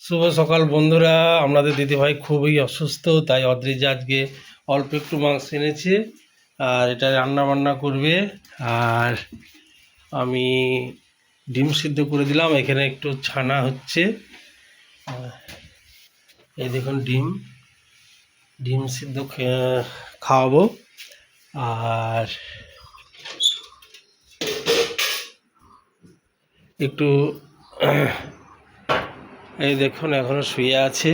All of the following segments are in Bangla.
শুভ সকাল বন্ধুরা। আপনাদের দিদিভাই খুবই অসুস্থ, তাই অদ্রিজা আজকে অল্প একটু মাংস এনেছে আর এটা রান্না বান্না করবে। আর আমি ডিম সিদ্ধ করে দিলাম, এখানে একটু ছানা হচ্ছে। এই দেখুন ডিম ডিম সিদ্ধ খাওয়াবো। আর একটু এই দেখুন এখনও শুয়ে আছে।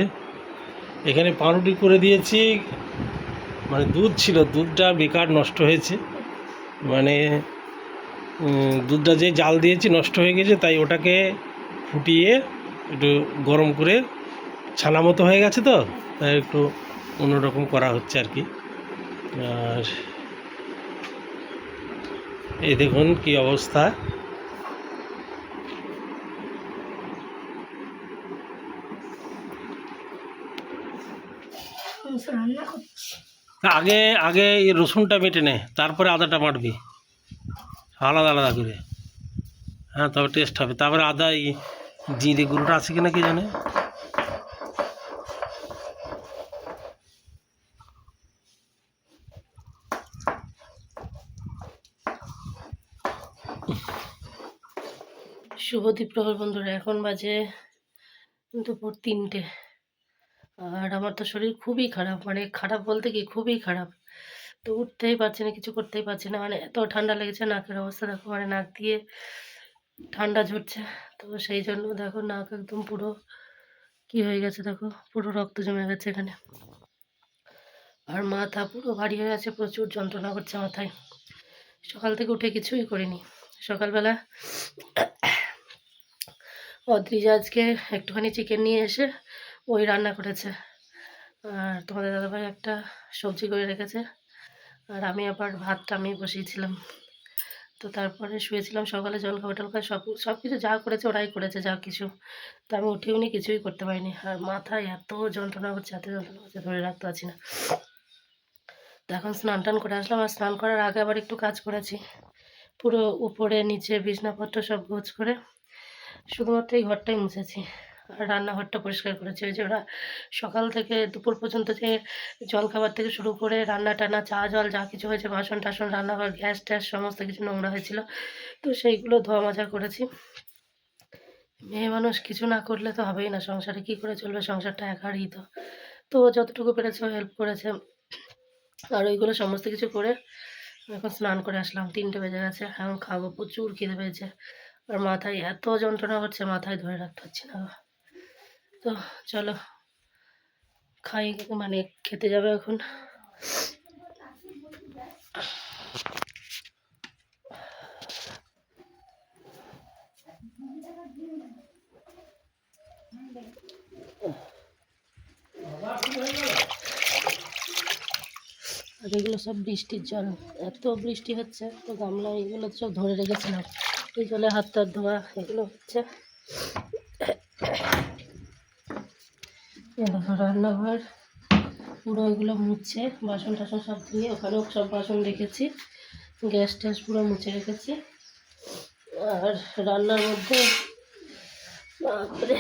এখানে পাউরুটি করে দিয়েছি, মানে দুধ ছিল, দুধটা বেকার নষ্ট হয়েছে, মানে দুধটা যে জাল দিয়েছি নষ্ট হয়ে গেছে, তাই ওটাকে ফুটিয়ে একটু গরম করে ছানা মতো হয়ে গেছে, তো তাই একটু অন্যরকম করা হচ্ছে আর কি। আর এই দেখুন কি অবস্থা। আগে আগে এই রসুনটা বেটে নে, তারপরে আদাটা বাটবি আলাদা আলাদা করে। হ্যাঁ, তবে টেস্ট হবে। তারপরে আদা এই জিরে গুঁড়োটা আছে কিনা কি জানে। শুভ দ্বীপ্রহর বন্ধুরা, এখন বাজে দুপুর 3টে। আর আমার তো শরীর খুবই খারাপ, মানে খারাপ বলতে কি খুবই খারাপ। তো উঠতেই পারছি না, কিছু করতেই পারছি না, মানে এত ঠান্ডা লেগেছে। নাকের অবস্থা দেখো, মানে নাক দিয়ে ঠান্ডা ঝরছে। তো সেই জন্য দেখো নাক একদম পুরো কি হয়ে গেছে, দেখো পুরো রক্ত জমে গেছে এখানে। আর মাথা পুরো ভারী হয়ে আছে, প্রচুর যন্ত্রণা করছে মাথায়। সকাল থেকে উঠে কিছুই করিনি। সকালবেলা অদ্রিজা আজকে একটুখানি চিকেন নিয়ে এসে ওই রান্না করেছে, আর তোমাদের দাদাভাই একটা সবজি করে রেখেছে, আর আমি আবার ভাতটা আমি বসিয়েছিলাম। তো তারপরে শুয়েছিলাম, সকালে জল খাওয়া টল খাওয়া সব কিছু যা করেছে ওরাই করেছে যা কিছু। তো আমি উঠেও নি, কিছুই করতে পারিনি। আর মাথায় এত যন্ত্রণা হচ্ছে, এত যন্ত্রণা হচ্ছে, ধরে রাখতে পারছি না। তো এখন স্নান টান করে আসলাম, আর স্নান করার আগে আবার একটু কাজ করেছি। পুরো উপরে নিচে বিছনাপত্র সব গোছ করে শুধুমাত্র এই ঘরটাই মুছেছি। আর রান্নাঘরটা পরিষ্কার করেছি। ওই যে ওরা সকাল থেকে দুপুর পর্যন্ত যে জল খাবার থেকে শুরু করে রান্না টান্না চা জল যা কিছু হয়েছে, বাসন টাসন, রান্নাঘর গ্যাস ট্যাস সমস্ত কিছু নোংরা হয়েছিল, তো সেইগুলো ধোয়া মাজা করেছি। মেয়ে মানুষ কিছু না করলে তো হবেই না, সংসারে কি করে চলবে, সংসারটা একারই তো। তো যতটুকু পেরেছে হেল্প করেছে। আর ওইগুলো সমস্ত কিছু করে এখন স্নান করে আসলাম। 3টে বেজে গেছে, এখন খাবো, প্রচুর খিদে পেয়েছে। আর মাথায় এত যন্ত্রণা হচ্ছে, মাথায় ধরে রাখতে পারছি না। তো চলো খাই, মানে খেতে যাবে এখন। আর এগুলো সব বৃষ্টির জল, এত বৃষ্টি হচ্ছে, তো গামলা এগুলো সব ধরে রেখেছিলাম, এই জলে হাত টাত ধোয়া এগুলো হচ্ছে। রান্নাঘর পুরো এগুলো মুছে, বাসন টাসন সব ধুয়ে, ওখানেও সব বাসন রেখেছি, গ্যাস ট্যাস পুরো মুছে রেখেছি। আর রান্নার মধ্যে বাপরে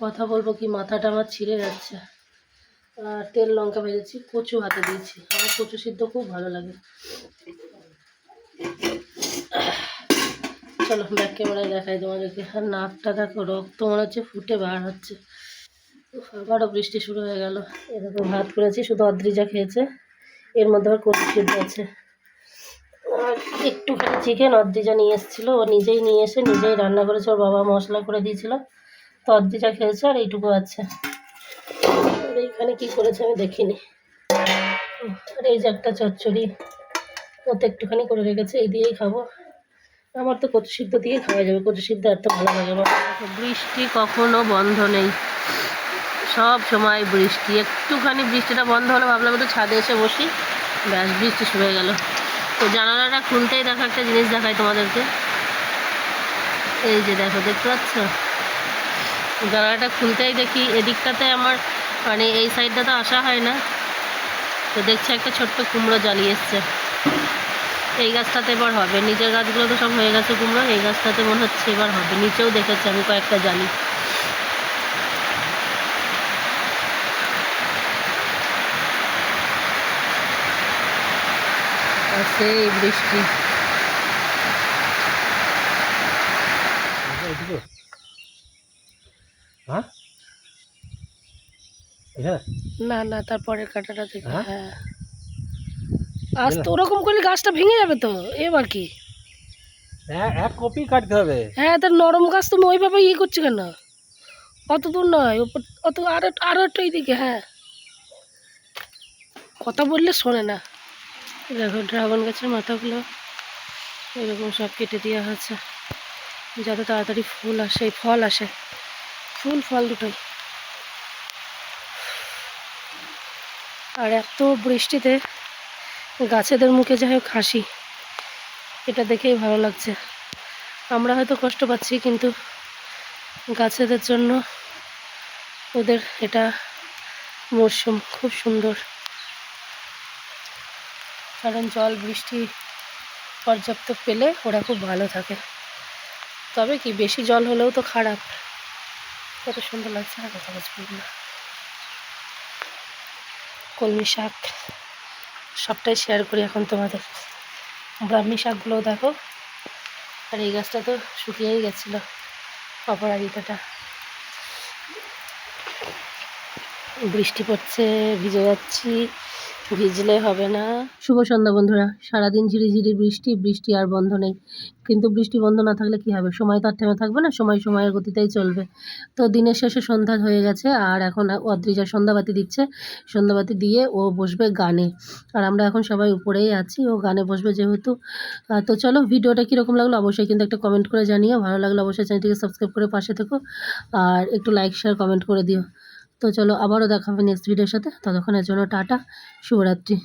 কথা বলবো কি, মাথাটা আমার ছিঁড়ে যাচ্ছে। আর তেল লঙ্কা ভেজেছি, কচু হাতে দিয়েছি, আমার কচু সিদ্ধ খুব ভালো লাগে। চলো ব্যাক ক্যামেরায় দেখাই তোমাদেরকে। আর নাকটা দেখো, রক্ত মনে হচ্ছে ফুটে বার হচ্ছে। আবারও বৃষ্টি শুরু হয়ে গেল। এরকম ভাত করেছি, শুধু অদ্রিজা খেয়েছে, এর মধ্যে আবার কচু সিদ্ধ আছে। আর একটুখানি চিকেন অদ্রিজা নিয়ে এসেছিলো, ও নিজেই নিয়ে এসে নিজেই রান্না করেছে, ওর বাবা মশলা করে দিয়েছিল, তো অদ্রিজা খেয়েছে, আর এইটুকু আছে। আর এইখানে কী করেছে আমি দেখিনি। আর এই যে একটা চচ্চড়ি ওতে একটুখানি করে রেখেছে, এই দিয়েই খাবো। আমার তো কচু সিদ্ধ দিয়ে খাওয়া যাবে, কচু সিদ্ধ এত ভালো লাগে আমার। বৃষ্টি কখনো বন্ধ নেই, সব সময় বৃষ্টি। একটুখানি বৃষ্টিটা বন্ধ হলো, ভাবলাম একটু ছাদে এসে বসি, ব্যাস বৃষ্টি শুরু হয়ে গেল। তো জানালাটা খুলতেই দেখো একটা জিনিস দেখাই তোমাদেরকে, এই যে দেখো, দেখতে পাচ্ছ? জানালাটা খুলতেই দেখি এদিকটাতে আমার, মানে এই সাইডটা তো আসা হয় না, তো দেখছি একটা ছোট্ট কুমড়ো জ্বালিয়ে এসছে। এই গাছটাতে এবার হবে, নিচের গাছগুলো তো সব হয়ে গেছে কুমড়ো, এই গাছটাতে মনে হচ্ছে এবার হবে। নিচেও দেখেছি আমি কয়েকটা জালি। সেই বৃষ্টি। হ্যাঁ এখানে না না, তারপরের কাটাটা থেকে। হ্যাঁ হ্যাঁ, আজ তো ওরকম করলে গাছটা ভেঙে যাবে তো। এবার কি? এক কপি কাটতে হবে। হ্যাঁ, তার নরম গাছ তুমি ওইভাবে ইয়ে করছো কেন? অত দূর নয়, অত আরো আরো একটু এইদিকে। হ্যাঁ, কথা বললে শোনে না। দেখো ড্রাগন গাছের মাথাগুলো এরকম সব কেটে দেওয়া হয়েছে যাতে তাড়াতাড়ি ফুল আসে, ফল আসে, ফুল ফল দুটোই। আর এত বৃষ্টিতে গাছেদের মুখে যাই হোক হাসি, এটা দেখেই ভালো লাগছে। আমরা হয়তো কষ্ট পাচ্ছি, কিন্তু গাছেদের জন্য ওদের এটা মরশুম খুব সুন্দর। কারণ জল বৃষ্টি পর্যাপ্ত পেলে ওরা খুব ভালো থাকে। তবে কি, বেশি জল হলেও তো খারাপ। কত সুন্দর লাগছে না কথা বলছি না। কলমি শাক সবটাই শেয়ার করি এখন তোমাদের। ব্রাহ্মী শাকগুলোও দেখো। আর এই গাছটা তো শুকিয়েই গেছিলো, অপরাজিতাটা। বৃষ্টি পড়ছে, ভিজে যাচ্ছি, ভিজলে হবে না। শুভ সন্ধ্যা বন্ধুরা। সারাদিন ঝিরিঝিরি বৃষ্টি, বৃষ্টি আর বন্ধ নেই। কিন্তু বৃষ্টি বন্ধ না থাকলে কি হবে? সময় তো আর থেমে থাকবে না, সময় সময়ের গতিতেই চলবে। তো দিনের শেষে সন্ধ্যা হয়ে গেছে, আর এখন অদ্রিজা সন্ধ্যাবাতি দিচ্ছে। সন্ধ্যাবাতি দিয়ে ও বসবে গানে, আর আমরা এখন সবাই উপরেই আছি, ও গানে বসবে যেহেতু। তো চলো, ভিডিওটা কীরকম লাগলো অবশ্যই কিন্তু একটা কমেন্ট করে জানিও। ভালো লাগলে অবশ্যই চ্যানেলটিকে সাবস্ক্রাইব করে পাশে থেকো, আর একটু লাইক শেয়ার কমেন্ট করে দিও। তো চলো, আবারও দেখা হবে নেক্সট ভিডিওর সাথে। ততক্ষণের জন্য টাটা, শুভরাত্রি।